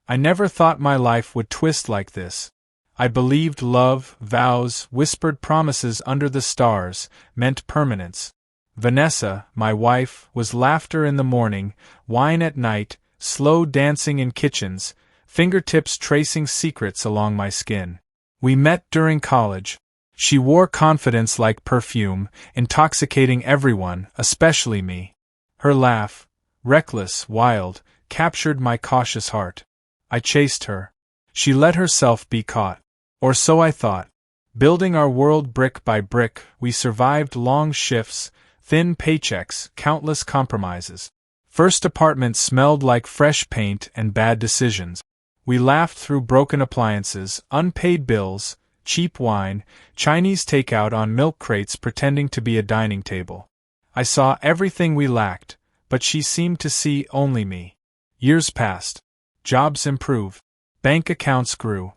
I never thought my life would twist like this. I believed love, vows, whispered promises under the stars, meant permanence. Vanessa, my wife, was laughter in the morning, wine at night, slow dancing in kitchens, fingertips tracing secrets along my skin. We met during college. She wore confidence like perfume, intoxicating everyone, especially me. Her laugh, reckless, wild, captured my cautious heart. I chased her. She let herself be caught. Or so I thought. Building our world brick by brick, we survived long shifts, thin paychecks, countless compromises. First apartment smelled like fresh paint and bad decisions. We laughed through broken appliances, unpaid bills, cheap wine, Chinese takeout on milk crates pretending to be a dining table. I saw everything we lacked, but she seemed to see only me. Years passed. Jobs improved. Bank accounts grew.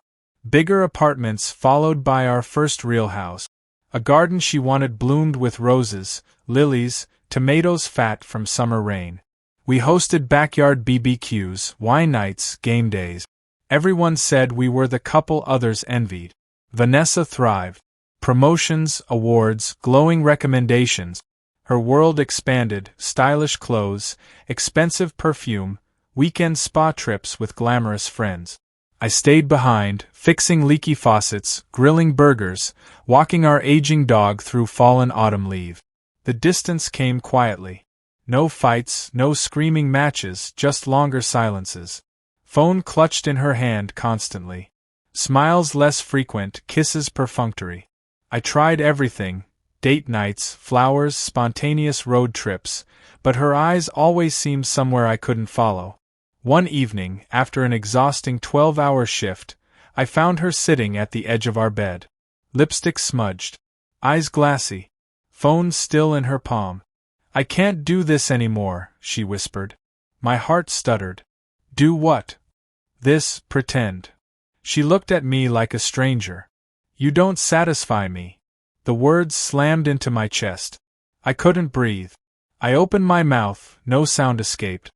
Bigger apartments followed by our first real house. A garden she wanted bloomed with roses, lilies, tomatoes fat from summer rain. We hosted backyard BBQs, wine nights, game days. Everyone said we were the couple others envied. Vanessa thrived. Promotions, awards, glowing recommendations. Her world expanded, stylish clothes, expensive perfume, weekend spa trips with glamorous friends. I stayed behind, fixing leaky faucets, grilling burgers, walking our aging dog through fallen autumn leaves. The distance came quietly. No fights, no screaming matches, just longer silences. Phone clutched in her hand constantly. Smiles less frequent, kisses perfunctory. I tried everything, date nights, flowers, spontaneous road trips, but her eyes always seemed somewhere I couldn't follow. One evening, after an exhausting 12-hour shift, I found her sitting at the edge of our bed. Lipstick smudged. Eyes glassy. Phone still in her palm. "I can't do this anymore," she whispered. My heart stuttered. "Do what?" "This, pretend." She looked at me like a stranger. "You don't satisfy me." The words slammed into my chest. I couldn't breathe. I opened my mouth, no sound escaped.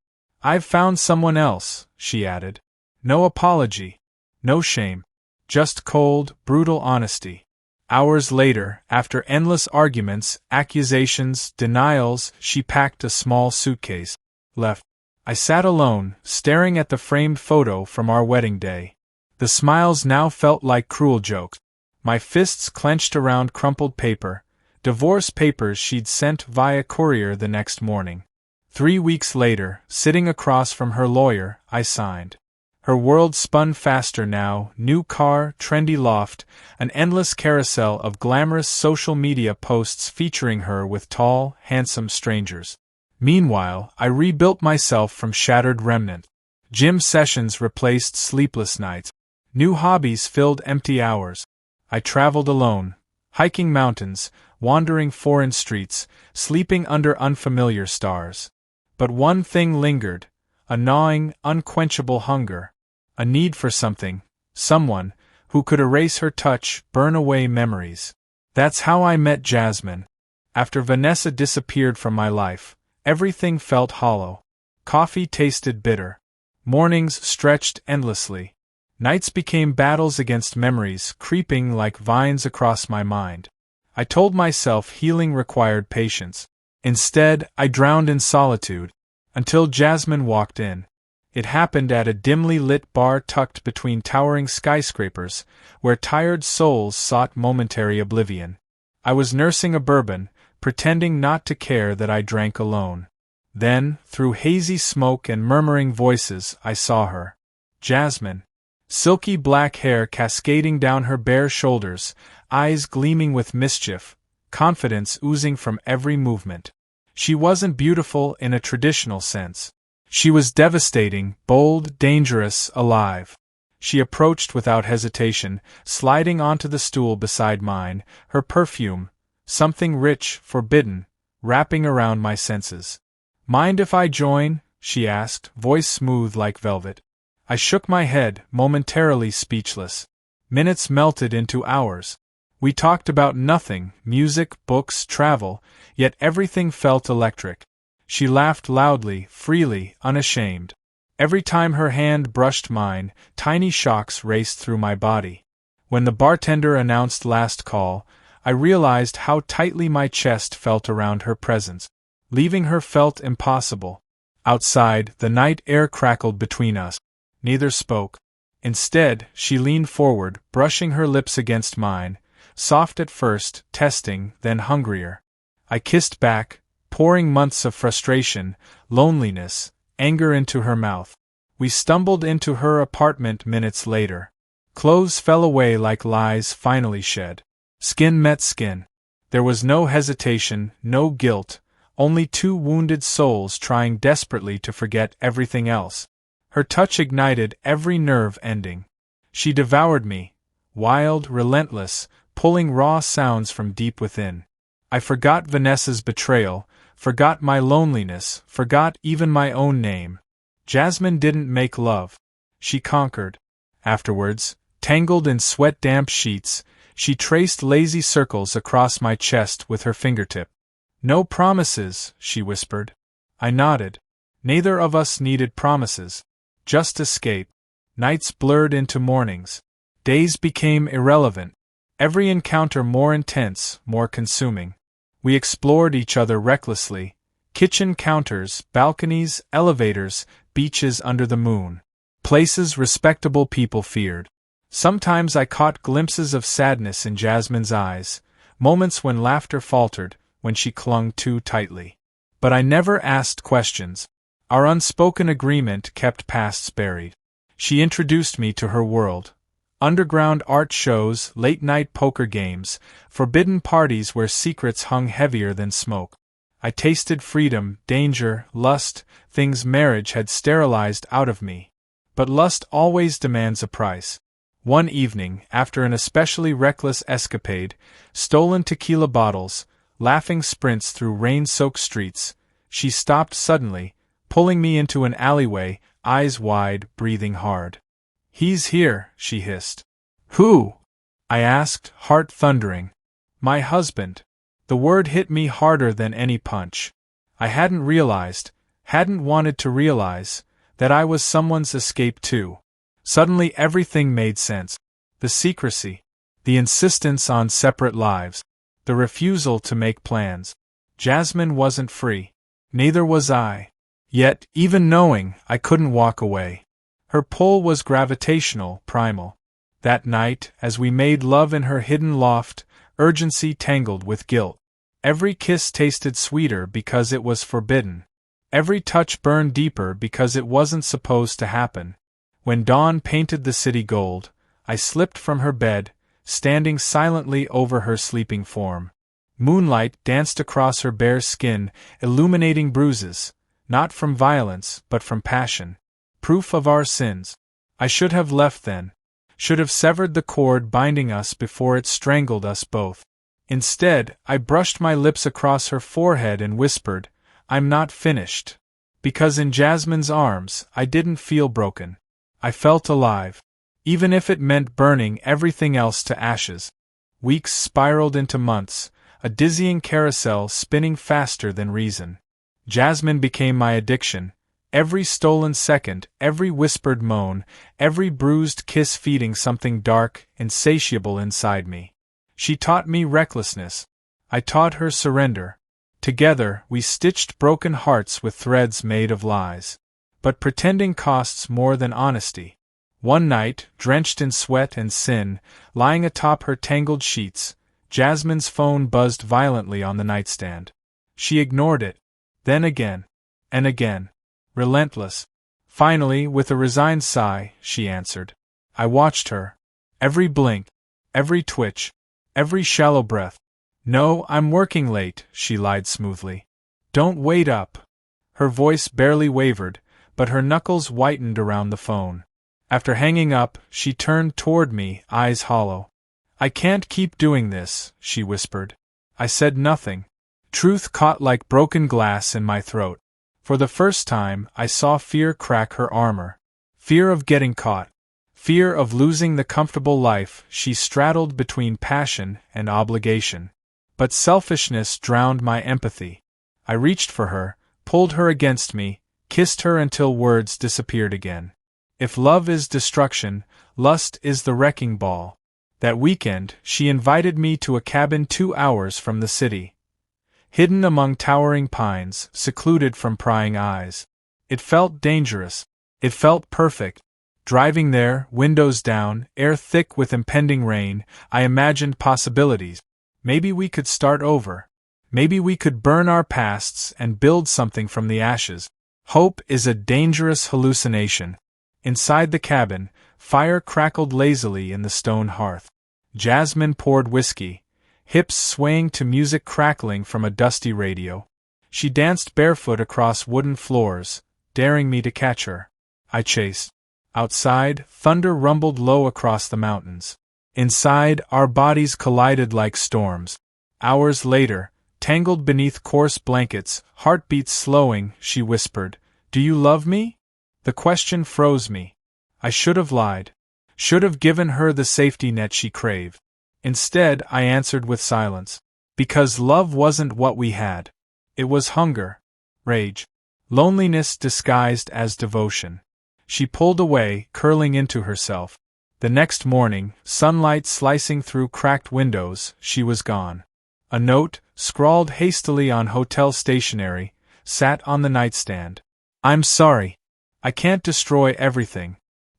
"I've found someone else," she added. No apology. No shame. Just cold, brutal honesty. Hours later, after endless arguments, accusations, denials, she packed a small suitcase. Left. I sat alone, staring at the framed photo from our wedding day. The smiles now felt like cruel jokes. My fists clenched around crumpled paper, divorce papers she'd sent via courier the next morning. 3 weeks later, sitting across from her lawyer, I signed. Her world spun faster now, new car, trendy loft, an endless carousel of glamorous social media posts featuring her with tall, handsome strangers. Meanwhile, I rebuilt myself from shattered remnant. Gym sessions replaced sleepless nights. New hobbies filled empty hours. I traveled alone, hiking mountains, wandering foreign streets, sleeping under unfamiliar stars. But one thing lingered, a gnawing, unquenchable hunger. A need for something, someone, who could erase her touch, burn away memories. That's how I met Jasmine. After Vanessa disappeared from my life, everything felt hollow. Coffee tasted bitter. Mornings stretched endlessly. Nights became battles against memories, creeping like vines across my mind. I told myself healing required patience. Instead, I drowned in solitude, until Jasmine walked in. It happened at a dimly lit bar tucked between towering skyscrapers, where tired souls sought momentary oblivion. I was nursing a bourbon, pretending not to care that I drank alone. Then, through hazy smoke and murmuring voices, I saw her. Jasmine. Silky black hair cascading down her bare shoulders, eyes gleaming with mischief, confidence oozing from every movement. She wasn't beautiful in a traditional sense. She was devastating, bold, dangerous, alive. She approached without hesitation, sliding onto the stool beside mine, her perfume, something rich, forbidden, wrapping around my senses. "Mind if I join?" she asked, voice smooth like velvet. I shook my head, momentarily speechless. Minutes melted into hours. We talked about nothing, music, books, travel, yet everything felt electric. She laughed loudly, freely, unashamed. Every time her hand brushed mine, tiny shocks raced through my body. When the bartender announced last call, I realized how tightly my chest felt around her presence. Leaving her felt impossible. Outside, the night air crackled between us. Neither spoke. Instead, she leaned forward, brushing her lips against mine, soft at first, testing, then hungrier. I kissed back, pouring months of frustration, loneliness, anger into her mouth. We stumbled into her apartment minutes later. Clothes fell away like lies finally shed. Skin met skin. There was no hesitation, no guilt, only two wounded souls trying desperately to forget everything else. Her touch ignited every nerve ending. She devoured me, wild, relentless, pulling raw sounds from deep within. I forgot Vanessa's betrayal, forgot my loneliness, forgot even my own name. Jasmine didn't make love. She conquered. Afterwards, tangled in sweat-damp sheets, she traced lazy circles across my chest with her fingertip. "No promises," she whispered. I nodded. Neither of us needed promises. Just escape. Nights blurred into mornings. Days became irrelevant. Every encounter more intense, more consuming. We explored each other recklessly. Kitchen counters, balconies, elevators, beaches under the moon. Places respectable people feared. Sometimes I caught glimpses of sadness in Jasmine's eyes, moments when laughter faltered, when she clung too tightly. But I never asked questions. Our unspoken agreement kept pasts buried. She introduced me to her world. Underground art shows, late-night poker games, forbidden parties where secrets hung heavier than smoke. I tasted freedom, danger, lust, things marriage had sterilized out of me. But lust always demands a price. One evening, after an especially reckless escapade, stolen tequila bottles, laughing sprints through rain-soaked streets, she stopped suddenly, pulling me into an alleyway, eyes wide, breathing hard. "He's here," she hissed. "Who?" I asked, heart thundering. "My husband." The word hit me harder than any punch. I hadn't realized, hadn't wanted to realize, that I was someone's escape too. Suddenly everything made sense. The secrecy, the insistence on separate lives, the refusal to make plans. Jasmine wasn't free. Neither was I. Yet, even knowing, I couldn't walk away. Her pull was gravitational, primal. That night, as we made love in her hidden loft, urgency tangled with guilt. Every kiss tasted sweeter because it was forbidden. Every touch burned deeper because it wasn't supposed to happen. When dawn painted the city gold, I slipped from her bed, standing silently over her sleeping form. Moonlight danced across her bare skin, illuminating bruises, not from violence, but from passion. Proof of our sins. I should have left then. Should have severed the cord binding us before it strangled us both. Instead, I brushed my lips across her forehead and whispered, "I'm not finished." Because in Jasmine's arms, I didn't feel broken. I felt alive. Even if it meant burning everything else to ashes. Weeks spiraled into months, a dizzying carousel spinning faster than reason. Jasmine became my addiction. Every stolen second, every whispered moan, every bruised kiss feeding something dark, insatiable inside me. She taught me recklessness. I taught her surrender. Together, we stitched broken hearts with threads made of lies. But pretending costs more than honesty. One night, drenched in sweat and sin, lying atop her tangled sheets, Jasmine's phone buzzed violently on the nightstand. She ignored it. Then again. And again. Relentless. Finally, with a resigned sigh, she answered. I watched her. Every blink. Every twitch. Every shallow breath. "No, I'm working late," she lied smoothly. "Don't wait up." Her voice barely wavered, but her knuckles whitened around the phone. After hanging up, she turned toward me, eyes hollow. "I can't keep doing this," she whispered. I said nothing. Truth caught like broken glass in my throat. For the first time, I saw fear crack her armor. Fear of getting caught. Fear of losing the comfortable life she straddled between passion and obligation. But selfishness drowned my empathy. I reached for her, pulled her against me, kissed her until words disappeared again. If love is destruction, lust is the wrecking ball. That weekend, she invited me to a cabin 2 hours from the city. Hidden among towering pines, secluded from prying eyes. It felt dangerous. It felt perfect. Driving there, windows down, air thick with impending rain, I imagined possibilities. Maybe we could start over. Maybe we could burn our pasts and build something from the ashes. Hope is a dangerous hallucination. Inside the cabin, fire crackled lazily in the stone hearth. Jasmine poured whiskey, hips swaying to music crackling from a dusty radio. She danced barefoot across wooden floors, daring me to catch her. I chased. Outside, thunder rumbled low across the mountains. Inside, our bodies collided like storms. Hours later, tangled beneath coarse blankets, heartbeats slowing, she whispered, "Do you love me?" The question froze me. I should have lied. Should have given her the safety net she craved. Instead, I answered with silence. Because love wasn't what we had. It was hunger, rage, loneliness disguised as devotion. She pulled away, curling into herself. The next morning, sunlight slicing through cracked windows, she was gone. A note, scrawled hastily on hotel stationery, sat on the nightstand. "I'm sorry. I can't destroy everything.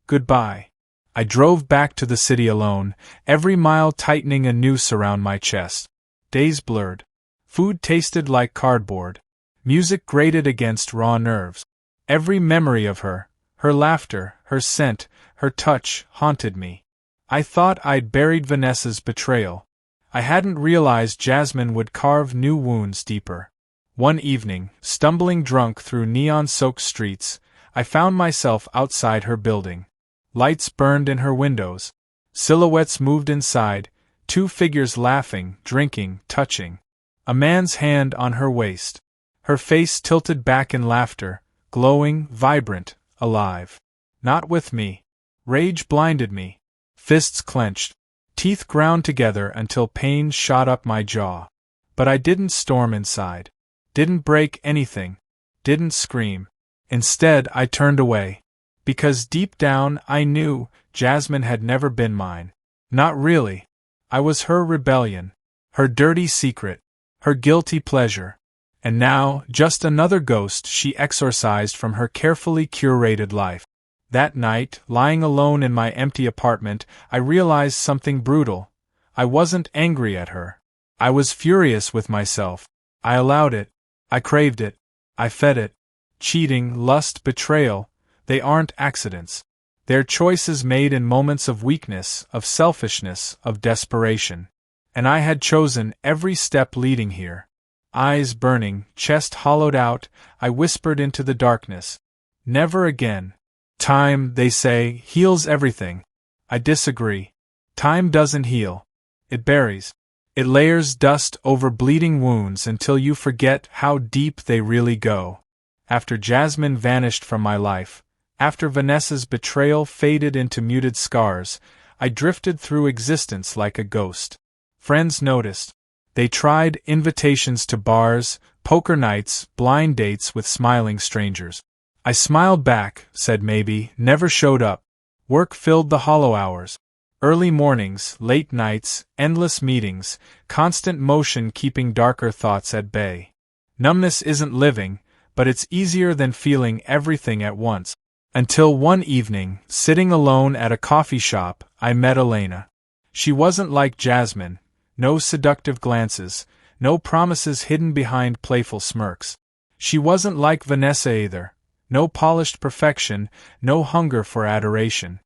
Goodbye." I drove back to the city alone, every mile tightening a noose around my chest. Days blurred. Food tasted like cardboard. Music grated against raw nerves. Every memory of her, her laughter, her scent, her touch, haunted me. I thought I'd buried Vanessa's betrayal. I hadn't realized Jasmine would carve new wounds deeper. One evening, stumbling drunk through neon-soaked streets, I found myself outside her building. Lights burned in her windows. Silhouettes moved inside, 2 figures laughing, drinking, touching. A man's hand on her waist. Her face tilted back in laughter, glowing, vibrant, alive. Not with me. Rage blinded me. Fists clenched. Teeth ground together until pain shot up my jaw. But I didn't storm inside. Didn't break anything. Didn't scream. Instead, I turned away. Because deep down, I knew Jasmine had never been mine. Not really. I was her rebellion. Her dirty secret. Her guilty pleasure. And now, just another ghost she exorcised from her carefully curated life. That night, lying alone in my empty apartment, I realized something brutal. I wasn't angry at her. I was furious with myself. I allowed it. I craved it. I fed it. Cheating, lust, betrayal, they aren't accidents. They're choices made in moments of weakness, of selfishness, of desperation. And I had chosen every step leading here. Eyes burning, chest hollowed out, I whispered into the darkness. Never again. Time, they say, heals everything. I disagree. Time doesn't heal. It buries. It layers dust over bleeding wounds until you forget how deep they really go. After Jasmine vanished from my life, after Vanessa's betrayal faded into muted scars, I drifted through existence like a ghost. Friends noticed. They tried invitations to bars, poker nights, blind dates with smiling strangers. I smiled back, said maybe, never showed up. Work filled the hollow hours. Early mornings, late nights, endless meetings, constant motion keeping darker thoughts at bay. Numbness isn't living, but it's easier than feeling everything at once. Until one evening, sitting alone at a coffee shop, I met Elena. She wasn't like Jasmine. No seductive glances, no promises hidden behind playful smirks. She wasn't like Vanessa either. No polished perfection, no hunger for adoration.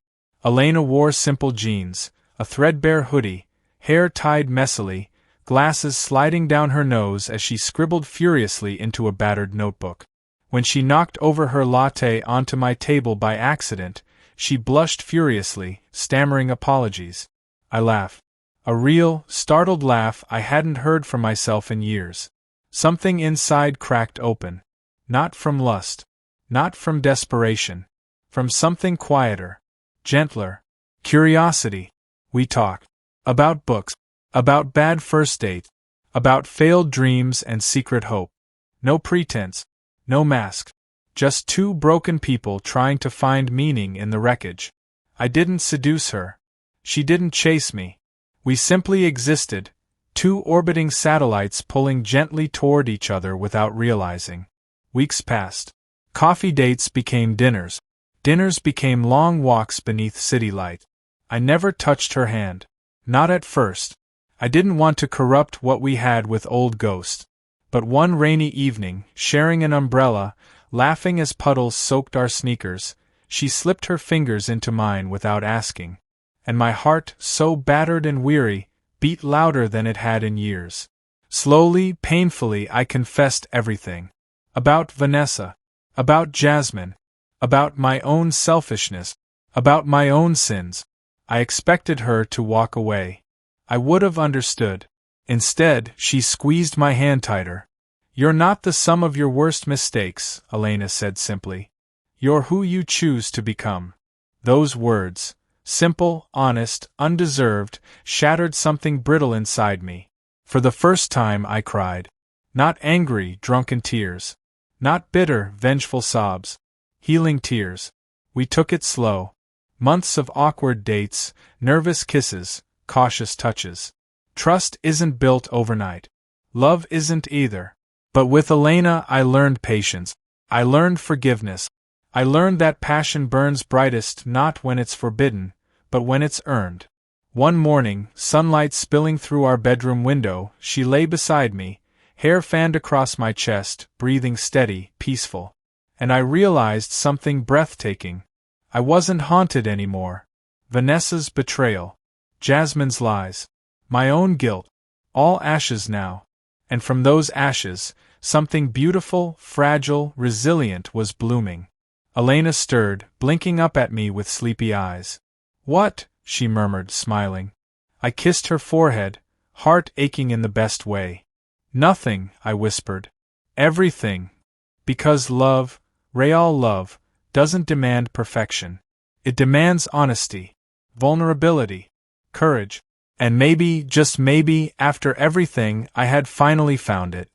Elena wore simple jeans, a threadbare hoodie, hair tied messily, glasses sliding down her nose as she scribbled furiously into a battered notebook. When she knocked over her latte onto my table by accident, she blushed furiously, stammering apologies. I laughed. A real, startled laugh I hadn't heard from myself in years. Something inside cracked open. Not from lust. Not from desperation. From something quieter. Gentler. Curiosity. We talked. About books. About bad first dates. About failed dreams and secret hope. No pretense. No mask. Just two broken people trying to find meaning in the wreckage. I didn't seduce her. She didn't chase me. We simply existed, two orbiting satellites pulling gently toward each other without realizing. Weeks passed. Coffee dates became dinners. Dinners became long walks beneath city light. I never touched her hand. Not at first. I didn't want to corrupt what we had with old ghosts. But one rainy evening, sharing an umbrella, laughing as puddles soaked our sneakers, she slipped her fingers into mine without asking. And my heart, so battered and weary, beat louder than it had in years. Slowly, painfully, I confessed everything. About Vanessa. About Jasmine. About my own selfishness. About my own sins. I expected her to walk away. I would have understood. Instead, she squeezed my hand tighter. "You're not the sum of your worst mistakes," Elena said simply. "You're who you choose to become." Those words, simple, honest, undeserved, shattered something brittle inside me. For the first time I cried. Not angry, drunken tears. Not bitter, vengeful sobs. Healing tears. We took it slow. Months of awkward dates, nervous kisses, cautious touches. Trust isn't built overnight. Love isn't either. But with Elena I learned patience. I learned forgiveness. I learned that passion burns brightest not when it's forbidden, but when it's earned. One morning, sunlight spilling through our bedroom window, she lay beside me, hair fanned across my chest, breathing steady, peaceful. And I realized something breathtaking. I wasn't haunted anymore. Vanessa's betrayal. Jasmine's lies. My own guilt. All ashes now. And from those ashes, something beautiful, fragile, resilient was blooming. Elena stirred, blinking up at me with sleepy eyes. "What?" she murmured, smiling. I kissed her forehead, heart aching in the best way. "Nothing," I whispered. "Everything. Because love, real love, doesn't demand perfection. It demands honesty, vulnerability, courage. And maybe, just maybe, after everything, I had finally found it.